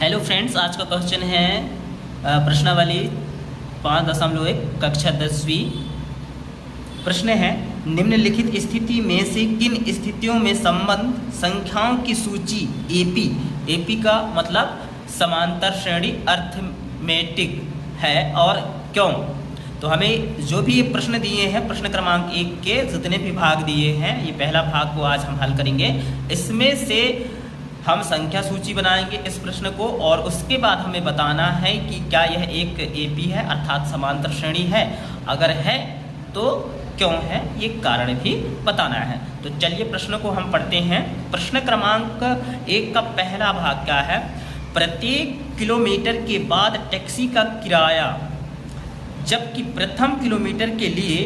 Hello friends, आज का question है प्रश्नावली 5.1 कक्षा 10वीं। प्रश्न है, निम्नलिखित स्थिति में से किन स्थितियों में संबंध संख्याओं की सूची एपी का मतलब समांतर श्रेणी अर्थमेटिक है और क्यों। तो हमें जो भी ये प्रश्न दिए हैं, प्रश्न क्रमांक 1 के जितने भी भाग दिए हैं, ये पहला भाग को आज हम हल करेंगे। इसमें से हम संख्या सूची बनाएंगे इस प्रश्न को, और उसके बाद हमें बताना है कि क्या यह एक एपी है अर्थात समांतर श्रेणी है, अगर है तो क्यों है, ये कारण भी बताना है। तो चलिए प्रश्न को हम पढ़ते हैं। प्रश्न क्रमांक 1 का पहला भाग क्या है, प्रत्येक किलोमीटर के बाद टैक्सी का किराया, जबकि प्रथम किलोमीटर के लिए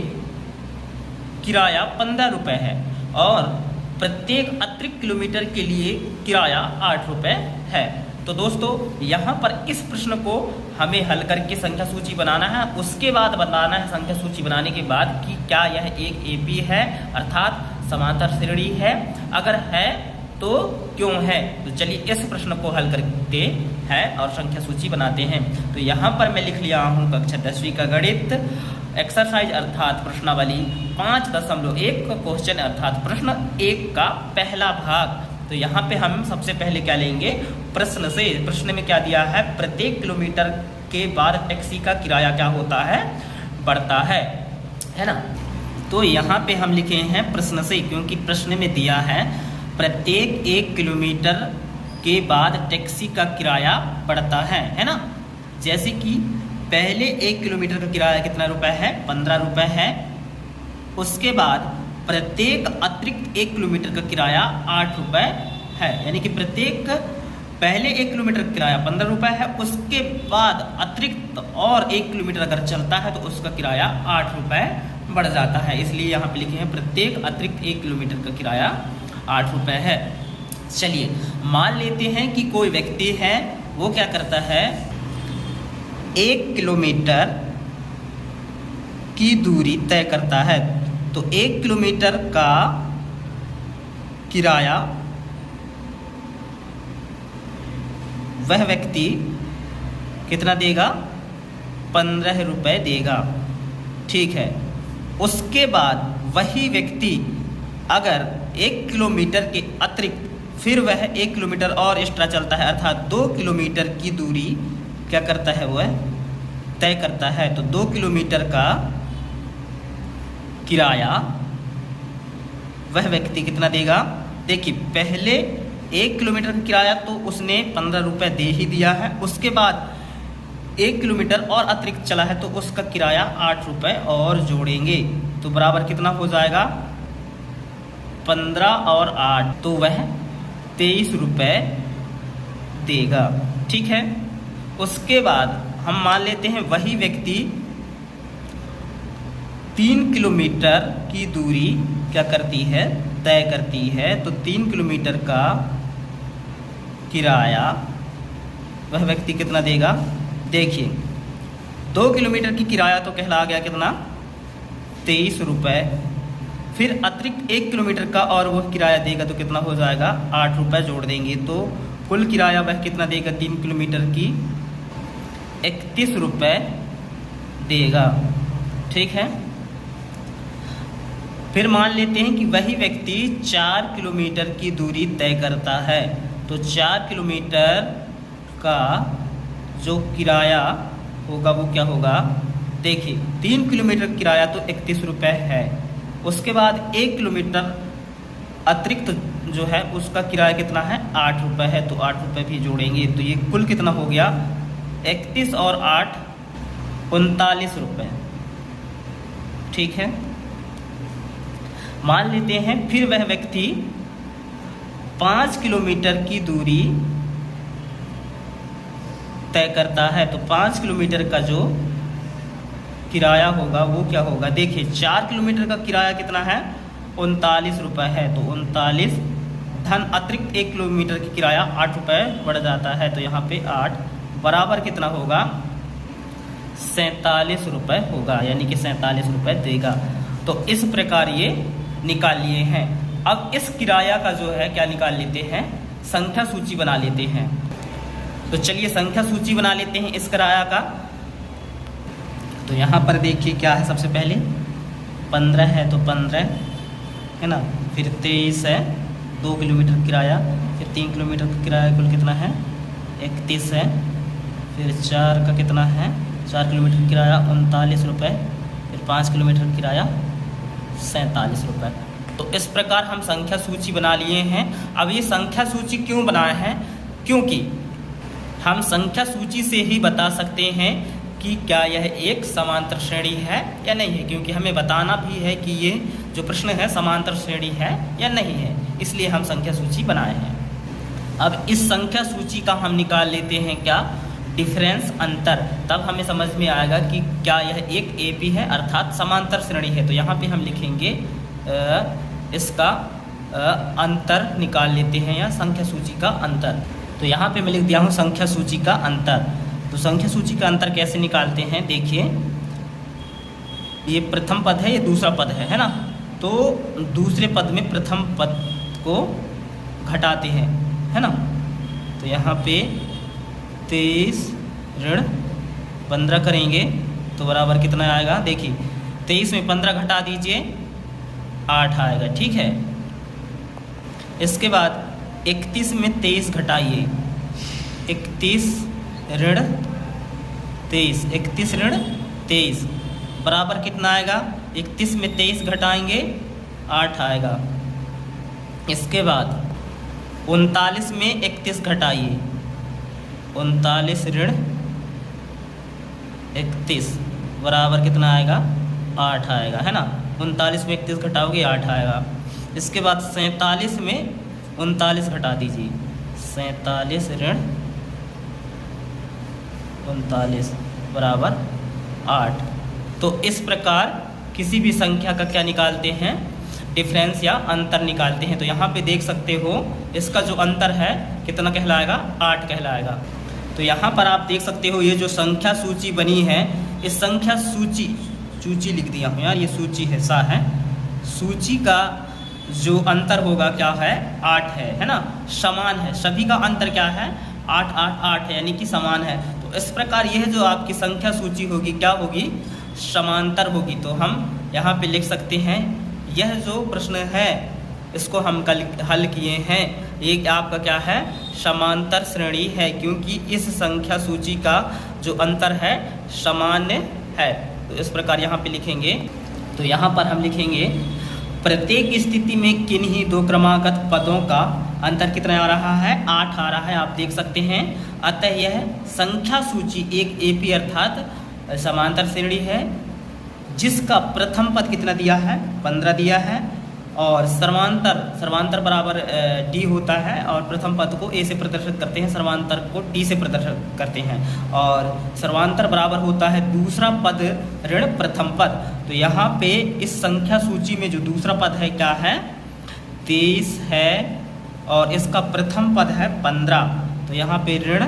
किराया 15 रुपये है और प्रत्येक अतिरिक्त किलोमीटर के लिए किराया 8 रुपये है। तो दोस्तों, यहाँ पर इस प्रश्न को हमें हल करके संख्या सूची बनाना है। उसके बाद बताना है संख्या सूची बनाने के बाद कि क्या यह एक एपी है अर्थात समांतर श्रेणी है, अगर है तो क्यों है। तो चलिए इस प्रश्न को हल करते हैं और संख्या सूची बनाते हैं। तो यहाँ पर मैं लिख लिया हूँ कक्षा 10वीं का गणित एक्सरसाइज अर्थात प्रश्नावली 5.1 क्वेश्चन अर्थात प्रश्न 1 का पहला भाग। तो यहाँ पे हम सबसे पहले क्या लेंगे, प्रश्न से। प्रश्न में क्या दिया है, प्रत्येक किलोमीटर के बाद टैक्सी का किराया क्या होता है, बढ़ता है ना। तो यहाँ पे हम लिखे हैं प्रश्न से, क्योंकि प्रश्न में दिया है प्रत्येक 1 किलोमीटर के बाद टैक्सी का किराया बढ़ता है ना। जैसे कि पहले 1 किलोमीटर का किराया कितना रुपए है, 15 रुपये है। उसके बाद प्रत्येक अतिरिक्त 1 किलोमीटर का किराया 8 रुपये है, यानी कि प्रत्येक पहले 1 किलोमीटर का किराया 15 रुपये है, उसके बाद अतिरिक्त और 1 किलोमीटर अगर चलता है तो उसका किराया 8 रुपये बढ़ जाता है। इसलिए यहाँ पे लिखे हैं प्रत्येक अतिरिक्त 1 किलोमीटर का किराया 8 रुपये है। चलिए मान लेते हैं कि कोई व्यक्ति है, वो क्या करता है, 1 किलोमीटर की दूरी तय करता है। तो 1 किलोमीटर का किराया वह व्यक्ति कितना देगा, 15 रुपये देगा, ठीक है। उसके बाद वही व्यक्ति अगर 1 किलोमीटर के अतिरिक्त फिर वह 1 किलोमीटर और एक्स्ट्रा चलता है अर्थात 2 किलोमीटर की दूरी क्या करता है, वह तय करता है। तो 2 किलोमीटर का किराया वह व्यक्ति कितना देगा। देखिए पहले 1 किलोमीटर का किराया तो उसने 15 रुपये दे ही दिया है, उसके बाद 1 किलोमीटर और अतिरिक्त चला है तो उसका किराया 8 रुपये और जोड़ेंगे, तो बराबर कितना हो जाएगा, 15 और 8, तो वह 23 रुपये देगा, ठीक है। उसके बाद हम मान लेते हैं वही व्यक्ति 3 किलोमीटर की दूरी क्या करती है, तय करती है। तो 3 किलोमीटर का किराया वह व्यक्ति कितना देगा। देखिए 2 किलोमीटर की किराया तो कहला गया कितना, 23 रुपये, फिर अतिरिक्त 1 किलोमीटर का और वह किराया देगा तो कितना हो जाएगा, 8 रुपये जोड़ देंगे, तो कुल किराया वह कितना देगा, 3 किलोमीटर की 31 रुपये देगा, ठीक है। फिर मान लेते हैं कि वही व्यक्ति 4 किलोमीटर की दूरी तय करता है। तो 4 किलोमीटर का जो किराया होगा वो क्या होगा, देखिए 3 किलोमीटर किराया तो 31 रुपये है, उसके बाद 1 किलोमीटर अतिरिक्त जो है उसका किराया कितना है, 8 रुपये है, तो 8 रुपये भी जोड़ेंगे, तो ये कुल कितना हो गया, 31 और 8 39 रुपये, ठीक है। मान लेते हैं फिर वह व्यक्ति 5 किलोमीटर की दूरी तय करता है। तो 5 किलोमीटर का जो किराया होगा वो क्या होगा, देखिए 4 किलोमीटर का किराया कितना है, 39 रुपये है, तो 39 धन अतिरिक्त 1 किलोमीटर की किराया 8 रुपये बढ़ जाता है, तो यहाँ पे 8 बराबर कितना होगा, 47 रुपये होगा, यानी कि 47 रुपये देगा। तो इस प्रकार ये निकाल लिए हैं। अब इस किराया का जो है क्या निकाल लेते हैं, संख्या सूची बना लेते हैं। तो चलिए संख्या सूची बना लेते हैं इस किराया का। तो यहाँ पर देखिए क्या है, सबसे पहले 15 है तो 15 है ना, फिर 23 है, 2 किलोमीटर किराया, फिर 3 किलोमीटर का किराया कुल कितना है 31 है, फिर 4 का कितना है 4 किलोमीटर किराया 39 रुपये, फिर 5 किलोमीटर किराया 47 रुपये। तो इस प्रकार हम संख्या सूची बना लिए हैं। अब ये संख्या सूची क्यों बनाए हैं, क्योंकि हम संख्या सूची से ही बता सकते हैं कि क्या यह एक समांतर श्रेणी है या नहीं है, क्योंकि हमें बताना भी है कि ये जो प्रश्न है समांतर श्रेणी है या नहीं है, इसलिए हम संख्या सूची बनाए हैं। अब इस संख्या सूची का हम निकाल लेते हैं क्या, डिफरेंस, अंतर, तब हमें समझ में आएगा कि क्या यह एक एपी है अर्थात समांतर श्रेणी है। तो यहाँ पे हम लिखेंगे इसका अंतर निकाल लेते हैं, या संख्या सूची का अंतर। तो यहाँ पे मैं लिख दिया हूँ संख्या सूची का अंतर। तो संख्या सूची का अंतर कैसे निकालते हैं, देखिए ये प्रथम पद है, ये दूसरा पद है ना, तो दूसरे पद में प्रथम पद को घटाते हैं, है ना। तो यहाँ पे 23 ऋण 15 करेंगे तो बराबर कितना आएगा, देखिए 23 में 15 घटा दीजिए 8 आएगा, ठीक है। इसके बाद 31 में 23 घटाइए, 31 ऋण 23, 31 ऋण 23 बराबर कितना आएगा, 31 में 23 घटाएंगे 8 आएगा। इसके बाद 39 में 31 घटाइए, 39 ऋण 31 बराबर कितना आएगा 8 आएगा, है ना। 39 में 31 घटाओगे 8 आएगा। इसके बाद 47 में 39 घटा दीजिए, 47 ऋण 39 बराबर 8। तो इस प्रकार किसी भी संख्या का क्या निकालते हैं, डिफरेंस या अंतर निकालते हैं। तो यहाँ पे देख सकते हो इसका जो अंतर है कितना कहलाएगा, 8 कहलाएगा। तो यहाँ पर आप देख सकते हो ये जो संख्या सूची बनी है, इस संख्या सूची लिख दिया हूँ यार, ये सूची है, सा है, सूची का जो अंतर होगा क्या है 8 है ना, समान है, सभी का अंतर क्या है 8 8 8 है, यानी कि समान है। तो इस प्रकार यह जो आपकी संख्या सूची होगी क्या होगी, समांतर होगी। तो हम यहाँ पे लिख सकते हैं यह जो प्रश्न है इसको हम कल हल किए हैं, ये आपका क्या है समांतर श्रेणी है, क्योंकि इस संख्या सूची का जो अंतर है सामान्य है। तो इस प्रकार यहाँ पे लिखेंगे। तो यहाँ पर हम लिखेंगे प्रत्येक स्थिति में किन्हीं दो क्रमागत पदों का अंतर कितना आ रहा है, 8 आ रहा है, आप देख सकते हैं। अतः यह संख्या सूची एक एपी अर्थात समांतर श्रेणी है, जिसका प्रथम पद कितना दिया है 15 दिया है, और सर्वांतर बराबर डी होता है, और प्रथम पद को ए से प्रदर्शित करते हैं, सर्वांतर को डी से प्रदर्शित करते हैं, और सर्वांतर बराबर होता है दूसरा पद ऋण प्रथम पद। तो यहाँ पे इस संख्या सूची में जो दूसरा पद है क्या है 23 है, और इसका प्रथम पद है 15, तो यहाँ पे ऋण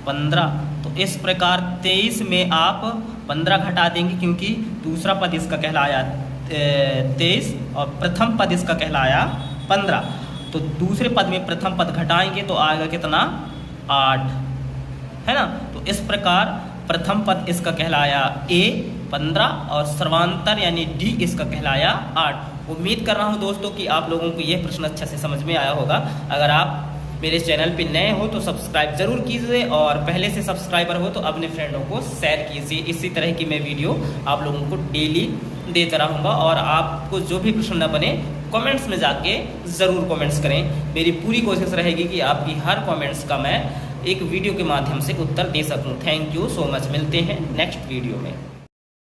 15। तो इस प्रकार 23 में आप 15 घटा देंगे, क्योंकि दूसरा पद इसका कहलाया 23 और प्रथम पद इसका कहलाया 15। तो दूसरे पद में प्रथम पद घटाएंगे तो आएगा कितना 8, है ना। तो इस प्रकार प्रथम पद इसका कहलाया A 15 और सर्वांतर यानी D इसका कहलाया 8। उम्मीद कर रहा हूँ दोस्तों कि आप लोगों को यह प्रश्न अच्छे से समझ में आया होगा। अगर आप मेरे चैनल पे नए हो तो सब्सक्राइब जरूर कीजिए, और पहले से सब्सक्राइबर हो तो अपने फ्रेंडों को शेयर कीजिए। इसी तरह की मैं वीडियो आप लोगों को डेली देता रहूँगा, और आपको जो भी प्रश्न न बने कमेंट्स में जाके ज़रूर कमेंट्स करें। मेरी पूरी कोशिश रहेगी कि आपकी हर कमेंट्स का मैं एक वीडियो के माध्यम से उत्तर दे सकूँ। थैंक यू सो मच, मिलते हैं नेक्स्ट वीडियो में।